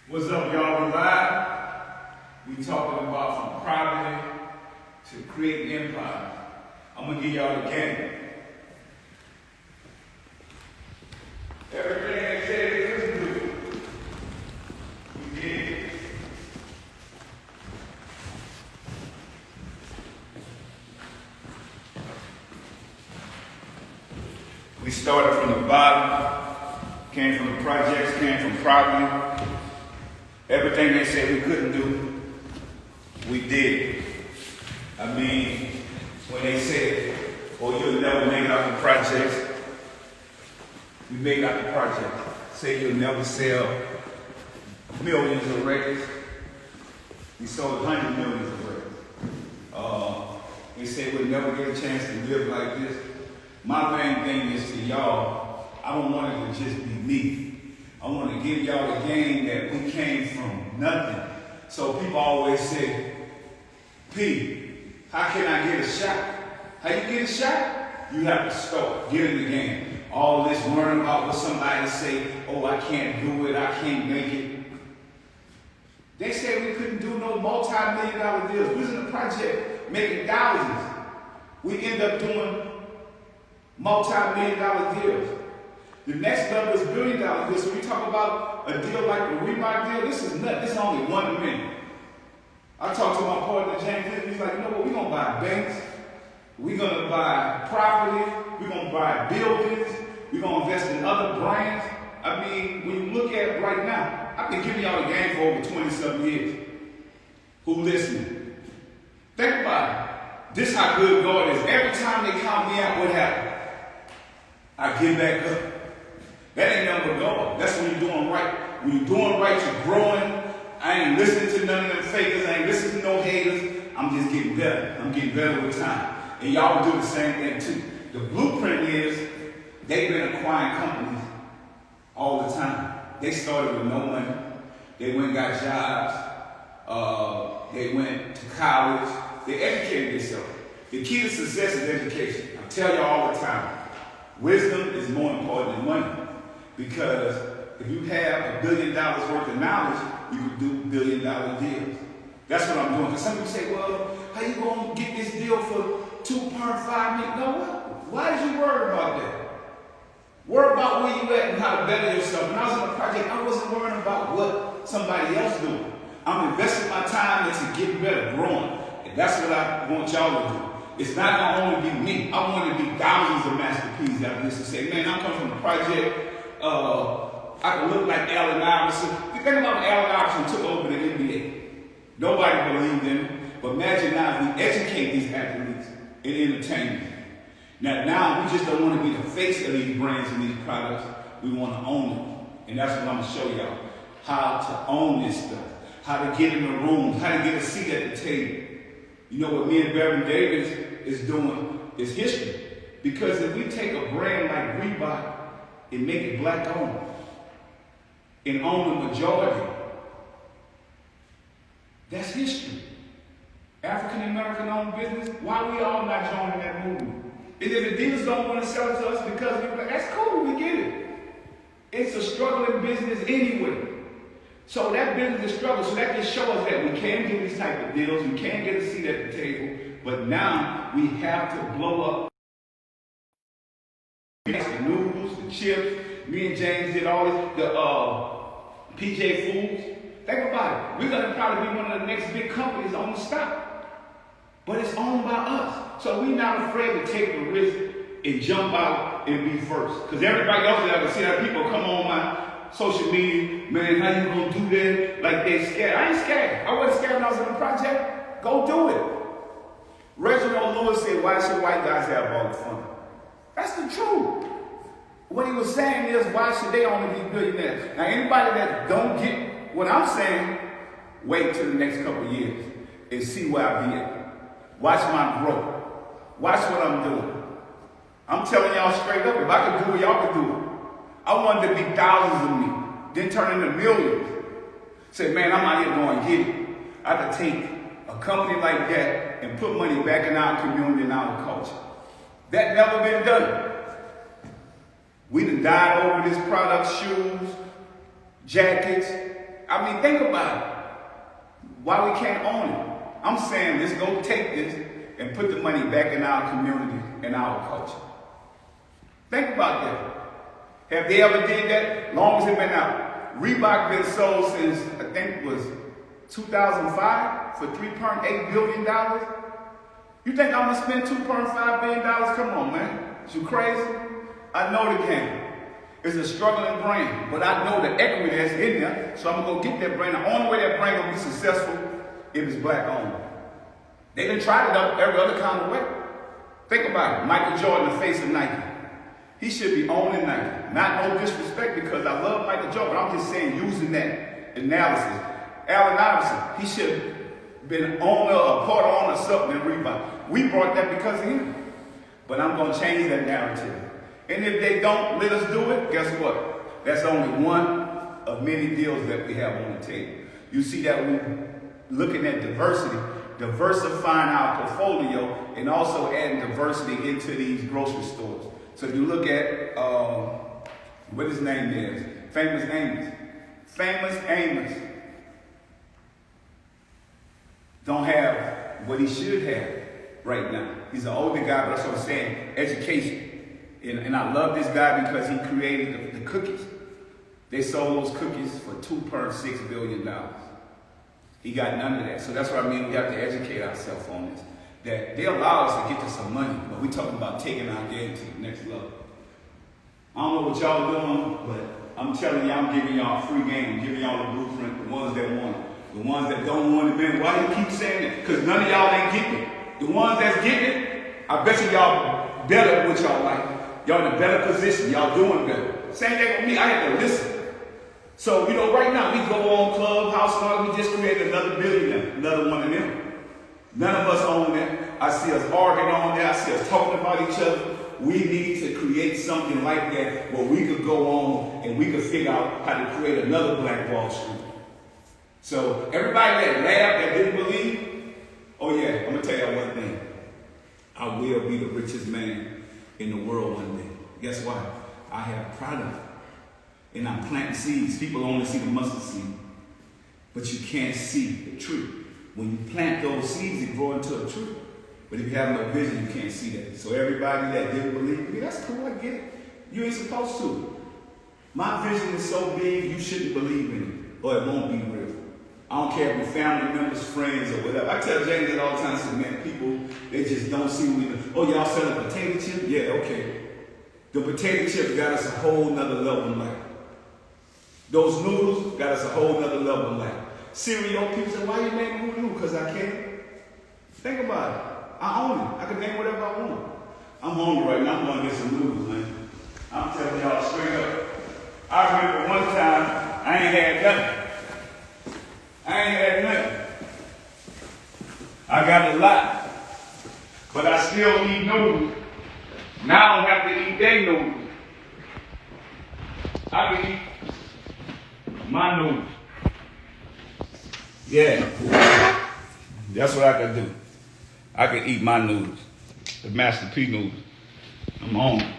What's up, y'all? We live. We talking about from poverty to creating empire. I'm gonna give y'all the game. Everything they said they couldn't do, we did. We started from the bottom, came from the projects, came from poverty. Everything they said we couldn't do, we did. I mean, when they said, oh, you'll never make it out the projects, we made out the project. Say you'll never sell millions of records, we sold 100 millions of records. They said we'll never get a chance to live like this. My main thing is to y'all, I don't want it to just be me. I want to give y'all the game that we came from nothing. So people always say, P, how can I get a shot? How you get a shot? You have to start, get in the game. All this worrying about what somebody say, oh, I can't do it, I can't make it. They said we couldn't do no multi-million-dollar deals. We was in a project making thousands. We end up doing multi-million-dollar deals. The next level is billion-dollar deals. So we talk about a deal like the Reebok deal. This is nuts. This is only 1 minute. I talked to my partner James. He's like, you know what? We're gonna buy banks. We're gonna buy property. We're gonna buy buildings. We're gonna invest in other brands. I mean, when you look at it right now, I've been giving y'all the game for over 20-something years. Who listening? Think about it. This is how good God is. Every time they count me out, what happens? I get back up. That ain't nothing but God. That's when you're doing right. When you're doing right, you're growing. I ain't listening to none of them fakers. I ain't listening to no haters. I'm just getting better. I'm getting better with time. And y'all will do the same thing too. The blueprint is they've been acquiring companies all the time. They started with no money. They went and got jobs. They went to college. They educated themselves. The key to success is education. I tell y'all all the time, wisdom is more important than money. Because if you have $1 billion worth of knowledge, you can do $1 billion deals. That's what I'm doing. Because some people say, well, how you going to get this deal for $2.5 million? No, what? Why did you worry about that? Worry about where you at and how to better yourself. When I was in a project, I wasn't worrying about what somebody else doing. I'm investing my time into getting better, growing. And that's what I want y'all to do. It's not going to only be me. I want to be thousands of Master P's out there to say, man, I'm coming from the project. I can look like Allen Iverson. The thing about Allen Iverson took over the NBA. Nobody believed in him. But imagine now if we educate these athletes and entertain them. Now we just don't want to be the face of these brands and these products. We want to own them. And that's what I'm going to show y'all. How to own this stuff. How to get in the room. How to get a seat at the table. You know what me and Baron Davis is doing is history. Because if we take a brand like Reebok and make it black owned and own the majority, that's history. African American owned business, why we all not joining that movement? And if the dealers don't want to sell it to us because that's cool, we get it. It's a struggling business anyway. So that business is struggle, so that just shows us that we can get these type of deals, we can get a seat at the table, but now we have to blow up the noodles, the chips. Me and James did all this, the PJ Foods. Think about it. We're going to probably be one of the next big companies on the stock. But it's owned by us. So we're not afraid to take the risk and jump out and be first. Because everybody else that I can see that people come on my social media, man, how you going to do that? Like they scared. I ain't scared. I wasn't scared when I was in the project. Go do it. Reginald Lewis said, why should white guys have all the fun? That's the truth. What he was saying is, why should they only be billionaires? Now, anybody that don't get what I'm saying, wait till the next couple of years and see where I be at. Watch my growth. Watch what I'm doing. I'm telling y'all straight up, if I could do it, y'all could do it. I wanted to be thousands of me, then turn into millions. Say, man, I'm out here going to get it. I could take a company like that and put money back in our community and our culture. That never been done. We done died over this product, shoes, jackets. I mean, think about it. Why we can't own it? I'm saying let's go take this and put the money back in our community and our culture. Think about that. Have they ever did that? Long as it been out. Reebok been sold since, I think it was 2005 for $3.8 billion. You think I'm gonna spend $2.5 billion? Come on, man. You crazy? I know the game. It's a struggling brand, but I know the equity that's in there, so I'm gonna go get that brand. The only way that brand gonna be successful if it's black owned. They done tried it up every other kind of way. Think about it. Michael Jordan, the face of Nike. He should be owning Nike. Not no disrespect because I love Michael Jordan, but I'm just saying using that analysis. Allen Iverson, he should have been owner or part owner of something in Reebok. We brought that because of him. But I'm gonna change that narrative. And if they don't let us do it, guess what? That's only one of many deals that we have on the table. You see that we're looking at diversity, diversifying our portfolio, and also adding diversity into these grocery stores. So if you look at, what his name is, Famous Amos. Famous Amos don't have what he should have right now. He's an older guy, but that's what I'm saying, education. And I love this guy because he created the cookies. They sold those cookies for $2.6 billion. He got none of that. So that's what I mean, we have to educate ourselves on this. That they allow us to get to some money, but we're talking about taking our game to the next level. I don't know what y'all doing, but I'm telling you, I'm giving y'all a free game. I'm giving y'all the blueprint, the ones that want it. The ones that don't want it, man, why do you keep saying that? Because none of y'all ain't getting it. The ones that's getting it, I bet you y'all better at what y'all like. Y'all in a better position. Y'all doing better. Same thing with me. I had to listen. So, right now, we go on Clubhouse and all, we just created another billionaire, another one of them. None of us own that. I see us arguing on there. I see us talking about each other. We need to create something like that where we could go on and we could figure out how to create another Black Wall Street. So, everybody that laughed, that didn't believe, oh yeah, I'm going to tell you one thing. I will be the richest man in the world one day. Guess what? I have product. And I'm planting seeds. People only see the mustard seed. But you can't see the tree. When you plant those seeds, it grow into a tree. But if you have no vision, you can't see that. So everybody that didn't believe me, that's cool, I get it. You ain't supposed to. My vision is so big, you shouldn't believe in it. Or it won't be real. I don't care if you're family members, friends, or whatever. I tell James that all the time. I say, man, people, they just don't see what we do. Oh, y'all selling potato chips? Yeah, okay. The potato chips got us a whole nother level in life. Those noodles got us a whole nother level in life. Cereal, people say, why you name noodle? Because I can. Think about it. I own it. I can name whatever I want. I'm hungry right now. I'm going to get some noodles, man. I'm telling y'all straight up. I remember one time, I ain't had nothing. I got a lot. But I still eat noodles. Now I don't have to eat their noodles. I can eat my noodles. Yeah. That's what I can do. I can eat my noodles. The Master P noodles. I'm on it.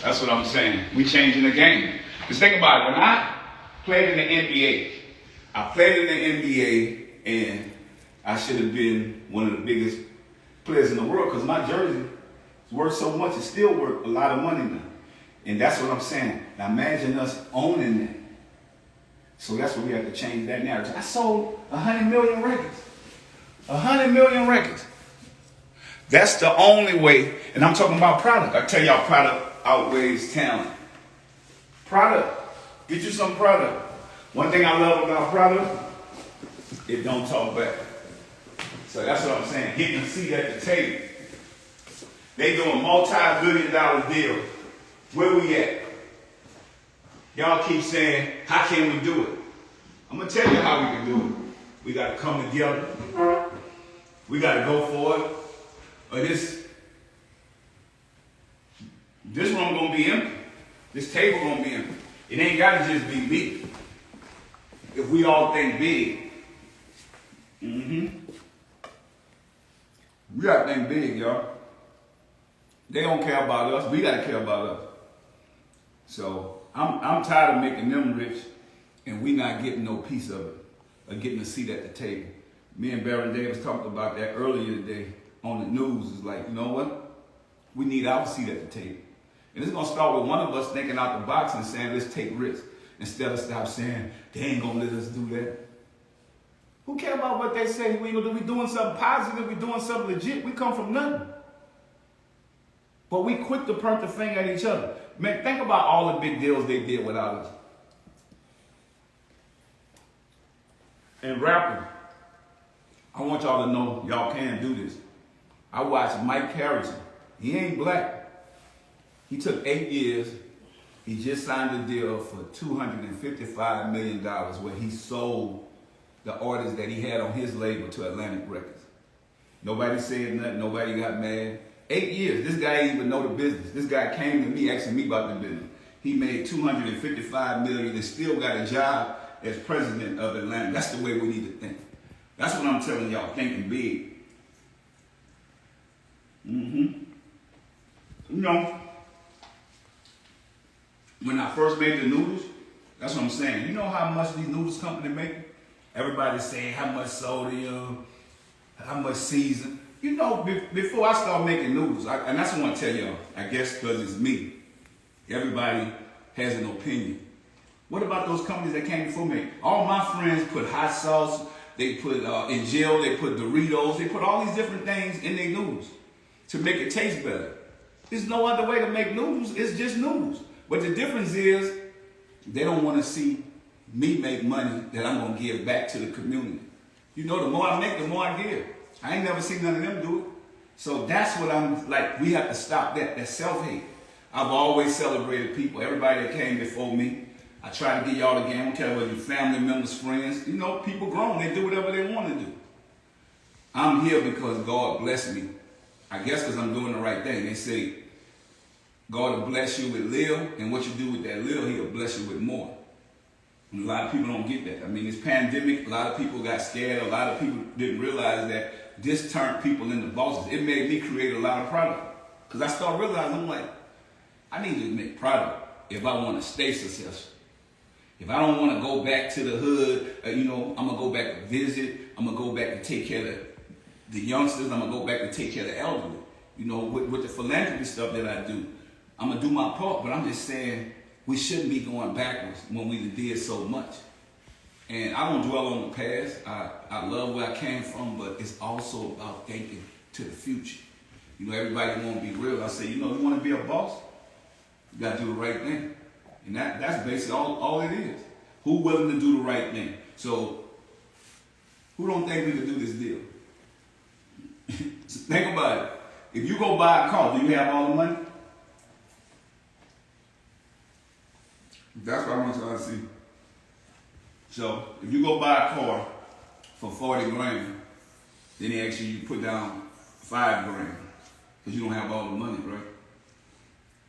That's what I'm saying. We changing the game. Just think about it. When I played in the NBA, and I should have been one of the biggest players in the world because my jersey is worth so much. It's still worth a lot of money now. And that's what I'm saying. Now imagine us owning that. So that's what we have to change that narrative. I sold 100 million records. 100 million records. That's the only way. And I'm talking about product. I tell y'all, product outweighs talent. Product. Get you some product. One thing I love about product, it don't talk back. So that's what I'm saying. Getting a seat at the table. They doing multi-billion-dollar deals. Where we at? Y'all keep saying, how can we do it? I'm going to tell you how we can do it. We got to come together. We got to go for it. Or this room going to be empty. This table going to be empty. It ain't got to just be me. If we all think big. We got to think big, y'all. They don't care about us. We got to care about us. So I'm tired of making them rich and we not getting no piece of it or getting a seat at the table. Me and Baron Davis talked about that earlier today on the news. It's like, you know what? We need our seat at the table. And it's going to start with one of us thinking out the box and saying, let's take risks. Instead of stop saying, they ain't going to let us do that. Who care about what they say we gonna do? We doing something positive, we doing something legit. We come from nothing. But we quick to point the finger at each other. Man, think about all the big deals they did without us. And rapping, I want y'all to know y'all can do this. I watched Mike Harrison. He ain't black. He took 8 years. He just signed a deal for $255 million where he sold the artists that he had on his label to Atlantic Records. Nobody said nothing. Nobody got mad. 8 years. This guy didn't even know the business. This guy came to me asking me about the business. He made $255 million and still got a job as president of Atlantic. That's the way we need to think. That's what I'm telling y'all. Thinking big. You know, when I first made the noodles, that's what I'm saying. You know how much these noodles company make? Everybody's saying how much sodium, how much season. You know, before I start making noodles, and that's what I want to tell y'all, I guess because it's me, everybody has an opinion. What about those companies that came before me? All my friends put hot sauce, they put in jail, they put Doritos, they put all these different things in their noodles to make it taste better. There's no other way to make noodles, it's just noodles. But the difference is, they don't want to see me make money that I'm going to give back to the community. You know, the more I make, the more I give. I ain't never seen none of them do it. So that's what I'm like, we have to stop that self-hate. I've always celebrated people, everybody that came before me. I try to get y'all the game. I don't care whether you're family members, friends. You know, people grown, they do whatever they want to do. I'm here because God blessed me. I guess because I'm doing the right thing. They say, God will bless you with little, and what you do with that little, he'll bless you with more. And a lot of people don't get that. I mean, this pandemic, a lot of people got scared. A lot of people didn't realize that this turned people into bosses. It made me create a lot of product. Because I started realizing, I'm like, I need to make product if I want to stay successful. If I don't want to go back to the hood, you know, I'm going to go back to visit. I'm going to go back to take care of the youngsters. I'm going to go back to take care of the elderly. You know, with the philanthropy stuff that I do, I'm going to do my part, but I'm just saying we shouldn't be going backwards when we did so much. And I don't dwell on the past. I love where I came from, but it's also about thinking to the future. You know, everybody want to be real. I say, you know, you want to be a boss, you got to do the right thing. And that's basically all it is. Who willing to do the right thing? So, who don't think we can do this deal? So think about it. If you go buy a car, do you have all the money? That's what I want y'all to see. So, if you go buy a car for 40 grand, then they ask you to put down 5 grand because you don't have all the money, right?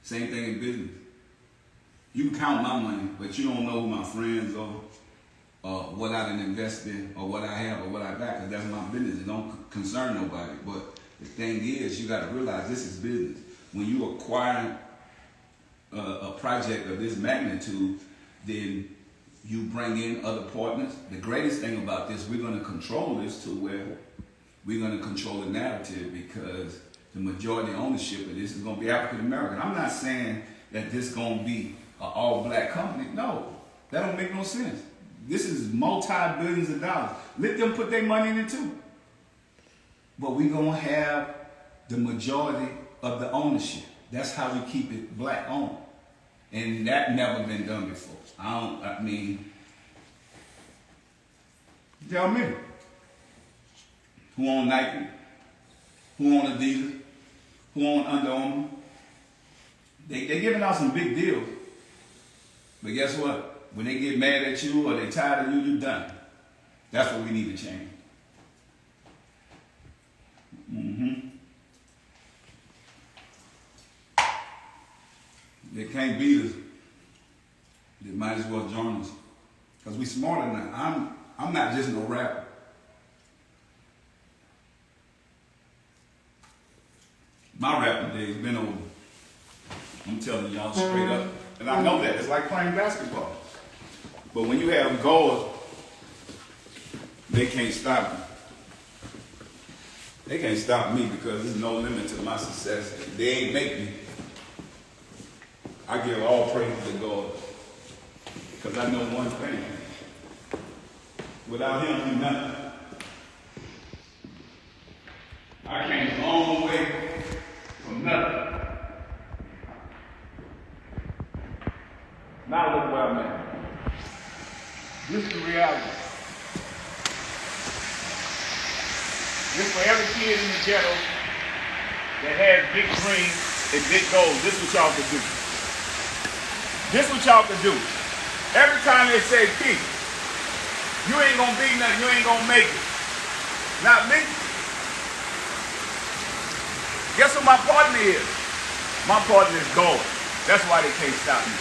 Same thing in business. You can count my money, but you don't know who my friends are, what I done invest in, or what I have, or what I got, because that's my business. It don't concern nobody. But the thing is, you got to realize this is business. When you acquire a project of this magnitude, then you bring in other partners. The greatest thing about this, we're going to control this to where we're going to control the narrative, because the majority ownership of this is going to be African American. I'm not saying that this is going to be an all-black company. No, that don't make no sense. This is multi-billions of dollars. Let them put their money in it too. But we're going to have the majority of the ownership. That's how we keep it black owned. And that never been done before. I mean, tell me, who own Nike? Who own Adidas? Who own Under Armour? They giving out some big deals. But guess what? When they get mad at you or they tired of you, you're done. That's what we need to change. They can't beat us. They might as well join us. Because we smarter now. I'm not just no rapper. My rapping days been over. I'm telling y'all straight up. And I know that. It's like playing basketball. But when you have goals, they can't stop me. They can't stop me because there's no limit to my success. They ain't make me. I give all praise to God. Because I know one thing. Without him, I'm nothing. I came a long way from nothing. Now look where I'm at. This is the reality. This for every kid in the ghetto that has big dreams and big goals. This is what y'all can do. This is what y'all can do. Every time they say, Pete, you ain't gonna be nothing, you ain't gonna make it. Not me. Guess what my partner is? My partner is God. That's why they can't stop me.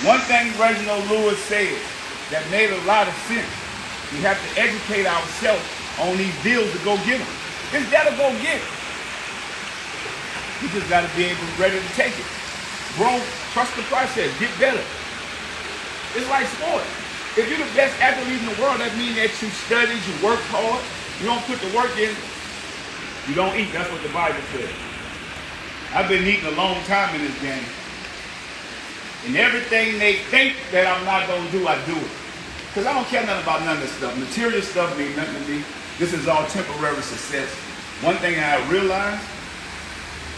One thing Reginald Lewis said that made a lot of sense. We have to educate ourselves on these deals to go get them. It's there to go get it. You just got to be able, ready to take it. Bro, trust the process. Get better. It's like sports. If you're the best athlete in the world, that means that you studied, you work hard, you don't put the work in, you don't eat. That's what the Bible says. I've been eating a long time in this game. And everything they think that I'm not going to do, I do it. Because I don't care nothing about none of this stuff. Material stuff means nothing to me. This is all temporary success. One thing I realized,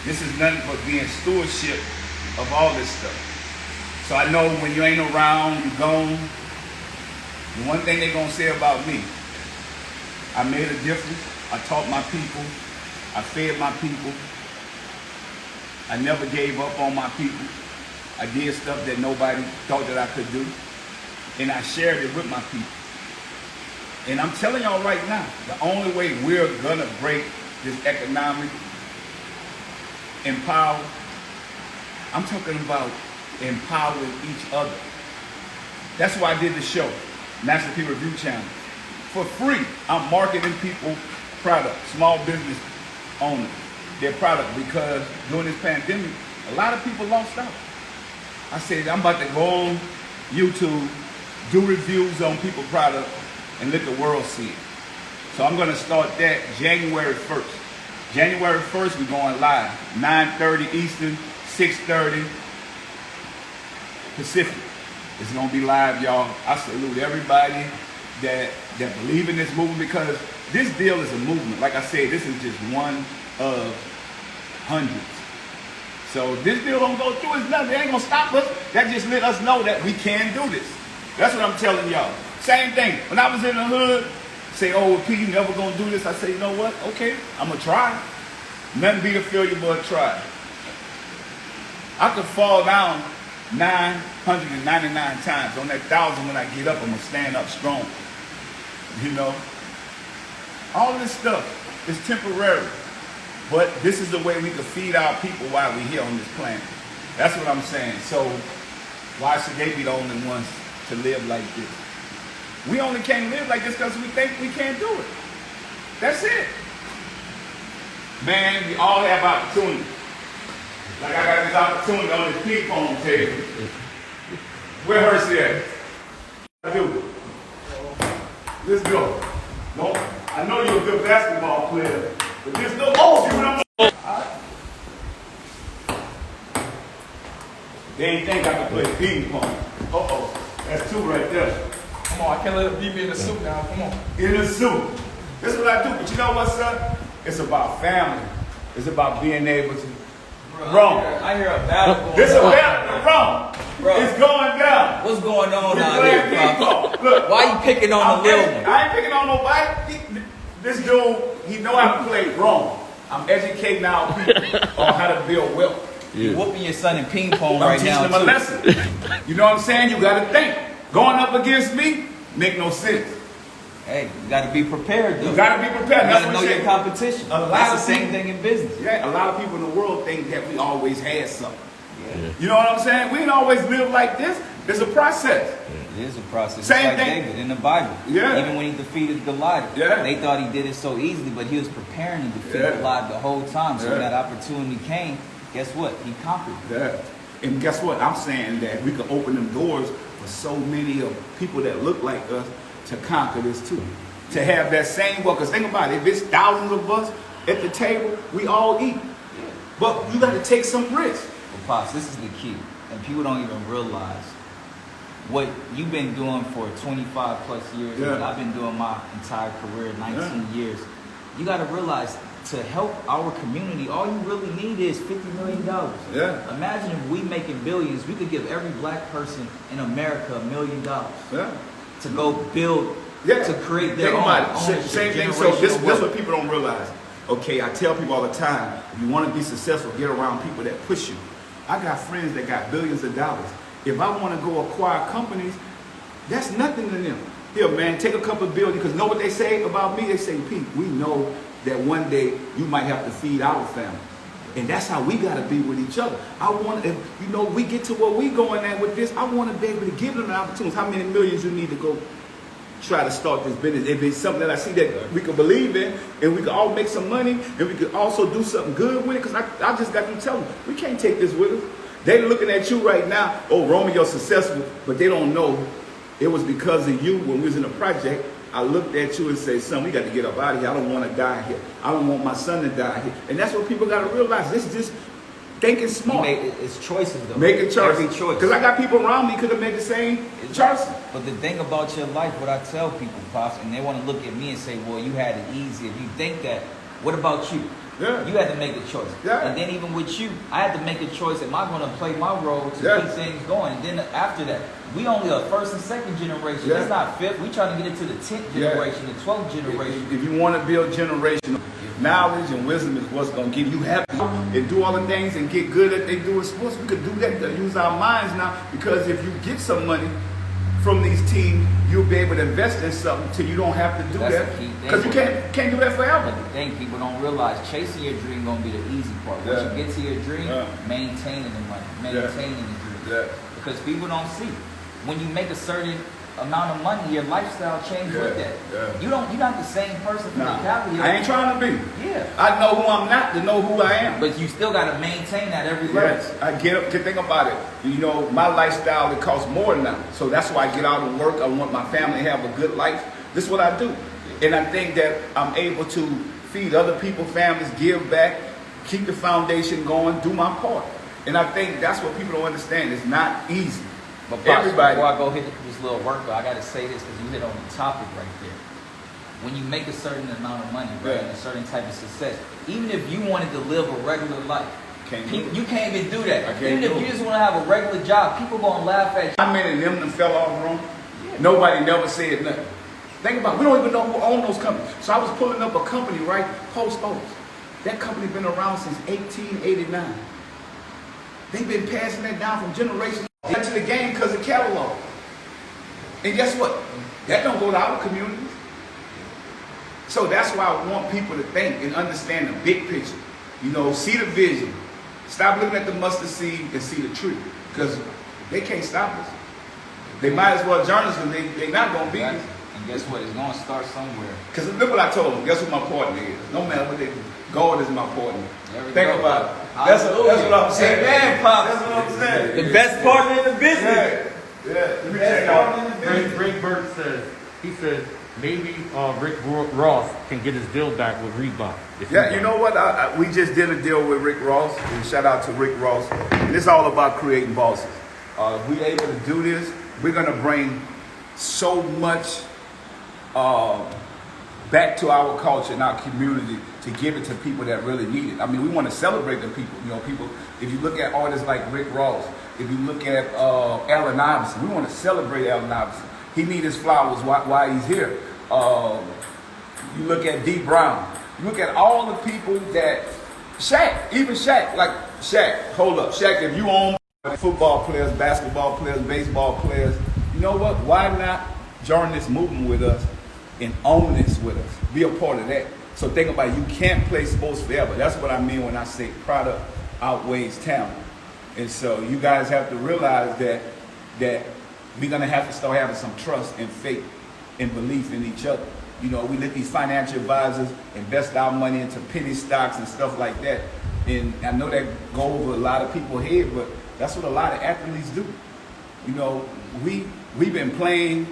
this is nothing but being stewardship of all this stuff. So I know when you ain't around, you gone. The one thing they're going to say about me, I made a difference. I taught my people. I fed my people. I never gave up on my people. I did stuff that nobody thought that I could do. And I shared it with my people. And I'm telling y'all right now, the only way we're gonna break this economic empower, I'm talking about empowering each other. That's why I did the show, Master P Review Channel. For free, I'm marketing people product, small business owners, their product, because during this pandemic, a lot of people lost out. I said, I'm about to go on YouTube, do reviews on people's product, and let the world see it. So I'm gonna start that January 1st. January 1st, we're going live. 9:30 Eastern, 6:30 Pacific. It's gonna be live, y'all. I salute everybody that believe in this movement, because this deal is a movement. Like I said, this is just one of hundreds. So this deal don't go through, it's nothing. It ain't gonna stop us. That just let us know that we can do this. That's what I'm telling y'all. Same thing. When I was in the hood, say, oh, well, P, you never gonna do this. I say, you know what? Okay, I'm gonna try. Nothing beat a failure but try. I could fall down 999 times. On that 1,000, when I get up, I'm gonna stand up strong. You know? All this stuff is temporary. But this is the way we can feed our people while we're here on this planet. That's what I'm saying. So why should they be the only ones to live like this? We only can't live like this because we think we can't do it. That's it. Man, we all have opportunity. Like I got this opportunity on this ping pong table. Where Hersey at? I do. Let's go. No, I know you're a good basketball player, but just no. Oh, see what I'm saying? They ain't think I could play ping pong. Uh-oh, that's two right there. Come on, I can't let it beat me in the suit now. Come on. In the suit. This is what I do. But you know what, son? It's about family. It's about being able to run. I hear a battle going on. This is a battle to run. Bro, it's going down. What's going on out here, here, Pop? Look, why you picking on the little one? I ain't picking on nobody. This dude, he know how to play wrong. I'm educating our people on how to build wealth. You're whooping your son in ping pong right now, I'm teaching him a lesson. You know what I'm saying? You got to think. Going up against me make no sense. Hey, you got to be prepared, though. You got to be prepared. You got to know your competition. That's the same thing in business. Yeah, a lot of people in the world think that we always had something. Yeah. You know what I'm saying? We didn't always live like this. It's a process. It is a process. Same it's like thing. David in the Bible. Yeah. Even when he defeated Goliath, they thought he did it so easily, but he was preparing to defeat Goliath the whole time. So when that opportunity came, guess what? He conquered it. Yeah. And guess what? I'm saying that we can open them doors for so many of people that look like us to conquer this too. To have that same work. Because think about it, if it's thousands of us at the table, we all eat. But you got to take some risk. Well, Pops, this is the key. And people don't even realize what you've been doing for 25 plus years. Yeah. What I've been doing my entire career, 19 years. You got to realize, to help our community, all you really need is $50 million. Yeah. Imagine if we making billions, we could give every black person in America $1 million Yeah. to go build, Yeah. to create their Think own. about it. ownership, Same thing. So this generational is wealth. what people don't realize. Okay, I tell people all the time, if you want to be successful, get around people that push you. I got friends that got billions of dollars. If I want to go acquire companies, that's nothing to them. Here, man, take a couple of billion, because know what they say about me? They say, Pete, we know that one day you might have to feed our family. And that's how we got to be with each other. I want, if we get to where we going at with this, I want to be able to give them an opportunity. How many millions you need to go try to start this business? If it's something that I see that we can believe in, and we can all make some money, and we can also do something good with it, because I just got to tell them, we can't take this with us. They're looking at you right now, oh, Romeo's successful, but they don't know it was because of you. When we was in a project, I looked at you and said, son, we got to get up out of here. I don't want to die here. I don't want my son to die here. And that's what people got to realize. This is just thinking smart. It's choices, though. Making choices. Every choice. Because I got people around me could have made the same choices. But the thing about your life, what I tell people, Pops, and they want to look at me and say, well, you had it easy. If you think that, what about you? Yeah. You had to make a choice. Yeah. And then even with you, I had to make a choice. Am I going to play my role to Yeah. keep things going? And then after that, we only are first and second generation. Yeah. It's not fifth. We trying to get it to the 10th generation, the 12th generation. If you want to build generational knowledge and wisdom is what's going to give you happiness and do all the things and get good at they do in sports, we could do that. Use our minds now, because if you get some money from these teams, you'll be able to invest in something till you don't have to do That's that. the key thing. Because you can't do that forever. But the thing people don't realize, chasing your dream gonna be the easy part. Once Yeah. you get to your dream, Yeah. maintaining the money, maintaining the dream. Yeah. Because people don't see. When you make a certain amount of money, your lifestyle changes with that. Yeah. You're not the same person from the calorie. I ain't trying to be. Yeah. I know who I'm not to know who I am. But you still gotta maintain that every level. Yes, I get up to think about it. You know, my lifestyle, it costs more now. So that's why I get out and work. I want my family to have a good life. This is what I do. And I think that I'm able to feed other people, families, give back, keep the foundation going, do my part. And I think that's what people don't understand. It's not easy. But Pops, Everybody. before I go hit this little workout, I gotta say this because you hit on the topic right there. When you make a certain amount of money, right, Yeah. and a certain type of success, even if you wanted to live a regular life, you can't even do that. Even if you just want to have a regular job, people gonna laugh at you. How many of them fell off wrong? Nobody never said nothing. Think about it. We don't even know who owned those companies. So I was pulling up a company, right? Post Oaks. That company been around since 1889. They've been passing that down from generation to the game because of catalog. And guess what? That don't go to our communities. So that's why I want people to think and understand the big picture. You know, see the vision. Stop looking at the mustard seed and see the tree. Because they can't stop us. They might as well join us because they're not going to beat us. And guess what? It's going to start somewhere. Because look what I told them. Guess who my partner is? No matter what they do. God is my partner. Think go. about it. That's what I'm saying. Amen, Pops. That's what I'm saying. The best partner in the business. Yeah. Let me tell y'all. Greg Bird says maybe Rick Ross can get his deal back with Reebok. Yeah, you know what? We just did a deal with Rick Ross. And shout out to Rick Ross. And it's all about creating bosses. If we're able to do this, we're going to bring so much back to our culture and our community to give it to people that really need it. I mean, we want to celebrate the people. You know, people. If you look at artists like Rick Ross, if you look at Allen Iverson, we want to celebrate Allen Iverson. He needs his flowers while he's here. You look at D. Brown. You look at all the people that Shaq, even Shaq, like Shaq. Hold up, Shaq. If you own football players, basketball players, baseball players, you know what? Why not join this movement with us and own this with us? Be a part of that. So think about it. You can't play sports forever. That's what I mean when I say product outweighs talent. And so you guys have to realize that we're going to have to start having some trust and faith and belief in each other. You know, we let these financial advisors invest our money into penny stocks and stuff like that. And I know that go over a lot of people's head, but That's what a lot of athletes do. You know, we've been playing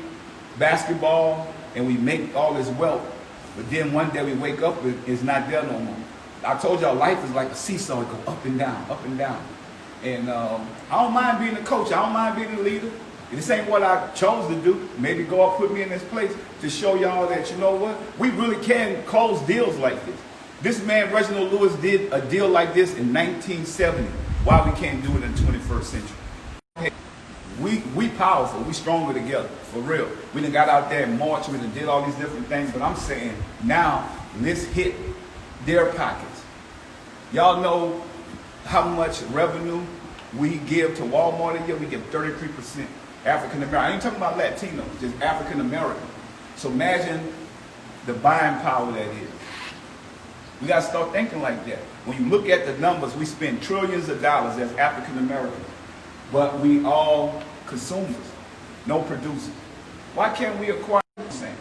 basketball and we make all this wealth, but then one day we wake up and it's not there no more. I told y'all life is like a seesaw. It go up and down, up and down. And I don't mind being a coach. I don't mind being a leader. This ain't what I chose to do. Maybe God put me in this place to show y'all that, you know what, we really can close deals like this. This man, Reginald Lewis, did a deal like this in 1970. Why we can't do it in the 21st century? Hey, we powerful. We stronger together, for real. We done got out there and marched. We done did all these different things. But I'm saying now, let's hit their pockets. Y'all know how much revenue we give to Walmart a year? We give 33%. African American. I ain't talking about Latino, just African American. So imagine the buying power that is. We got to start thinking like that. When you look at the numbers, we spend trillions of dollars as African Americans, but we all consumers, no producers. Why can't we acquire the same?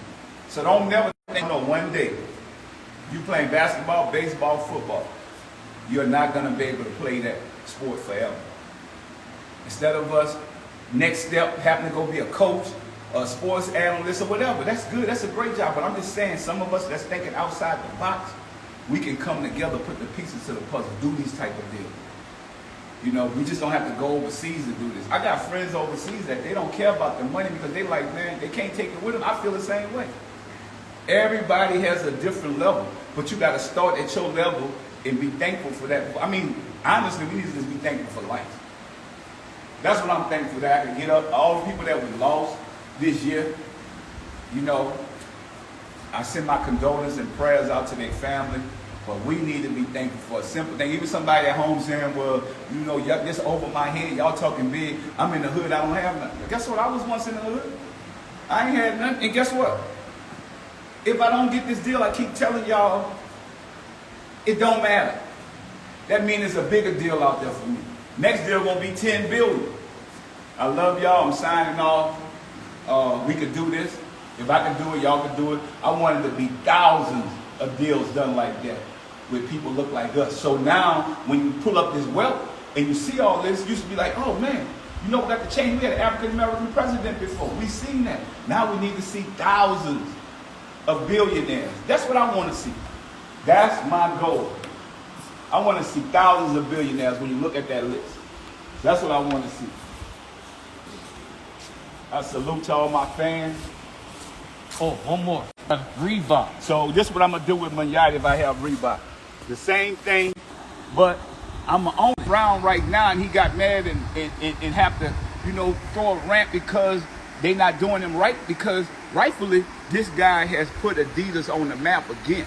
So don't never think, no, one day you playing basketball, baseball, football, you're not going to be able to play that sport forever. Instead of us, next step, having to go be a coach, a sports analyst, or whatever. That's good. That's a great job. But I'm just saying, some of us that's thinking outside the box, we can come together, put the pieces to the puzzle, do these type of deals. You know, we just don't have to go overseas to do this. I got friends overseas that they don't care about the money because they like, man, they can't take it with them. I feel the same way. Everybody has a different level, but you got to start at your level and be thankful for that. I mean, honestly, we need to just be thankful for life. That's what I'm thankful that I can get up. All the people that we lost this year, you know, I send my condolences and prayers out to their family. But we need to be thankful for a simple thing. Even somebody at home saying, well, you know, this over my head. Y'all talking big. I'm in the hood. I don't have nothing. Guess what? I was once in the hood. I ain't had nothing. And guess what? If I don't get this deal, I keep telling y'all, it don't matter. That means there's a bigger deal out there for me. Next deal gonna be 10 billion. I love y'all. I'm signing off. We could do this. If I can do it, y'all can do it. I want it to be thousands of deals done like that with people look like us. So now, when you pull up this wealth and you see all this, you should be like, oh man, you know what got to change? We had an African American president before. We seen that. Now we need to see thousands of billionaires. That's what I want to see. That's my goal. I want to see thousands of billionaires when you look at that list. That's what I want to see. I salute to all my fans. Oh, one more. Reebok. So this is what I'm going to do with Manyatta if I have Reebok. The same thing, but I'm on Brown right now, and he got mad and have to, you know, throw a rant because they not doing him right, because rightfully, this guy has put Adidas on the map again.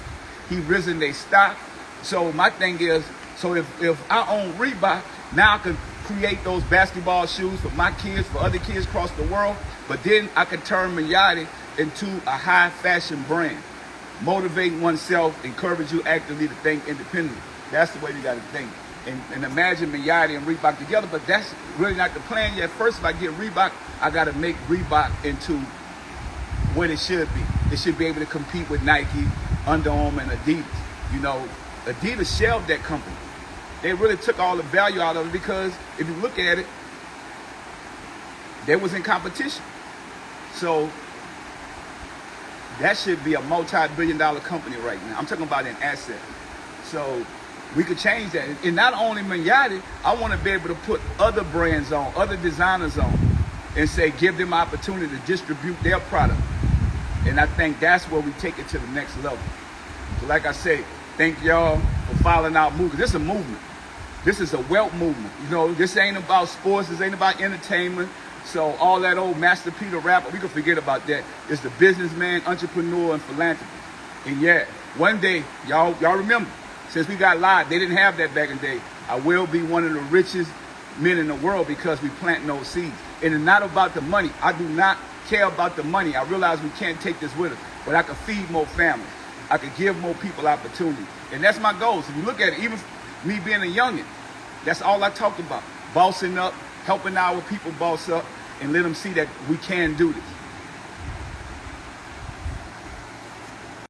He risen their stock. So my thing is, so if I own Reebok, now I can create those basketball shoes for my kids, for other kids across the world, but then I can turn Manyatta into a high fashion brand. Motivating oneself, encourage you actively to think independently. That's the way you got to think. And imagine Manyatta and Reebok together, but that's really not the plan yet. First, if I get Reebok, I got to make Reebok into what it should be. It should be able to compete with Nike, Under Armour, and Adidas. You know, Adidas shelved that company. They really took all the value out of it because if you look at it, they was in competition. So that should be a multi-billion-dollar company right now. I'm talking about an asset. So we could change that. And not only Manyatta, I want to be able to put other brands on, other designers on, and say, give them opportunity to distribute their product. And I think that's where we take it to the next level. So like I say, thank y'all for following our movement. This is a movement. This is a wealth movement. You know, this ain't about sports. This ain't about entertainment. So all that old Master Peter rapper, we can forget about that. It's the businessman, entrepreneur, and philanthropist. And yeah, one day, y'all remember, since we got live, they didn't have that back in the day. I will be one of the richest men in the world because we plant those seeds. And it's not about the money. I do not care about the money. I realize we can't take this with us, but I can feed more families. I can give more people opportunity. And that's my goal. So if you look at it, even me being a youngin', that's all I talked about. Bossing up, helping our people boss up, and let them see that we can do this.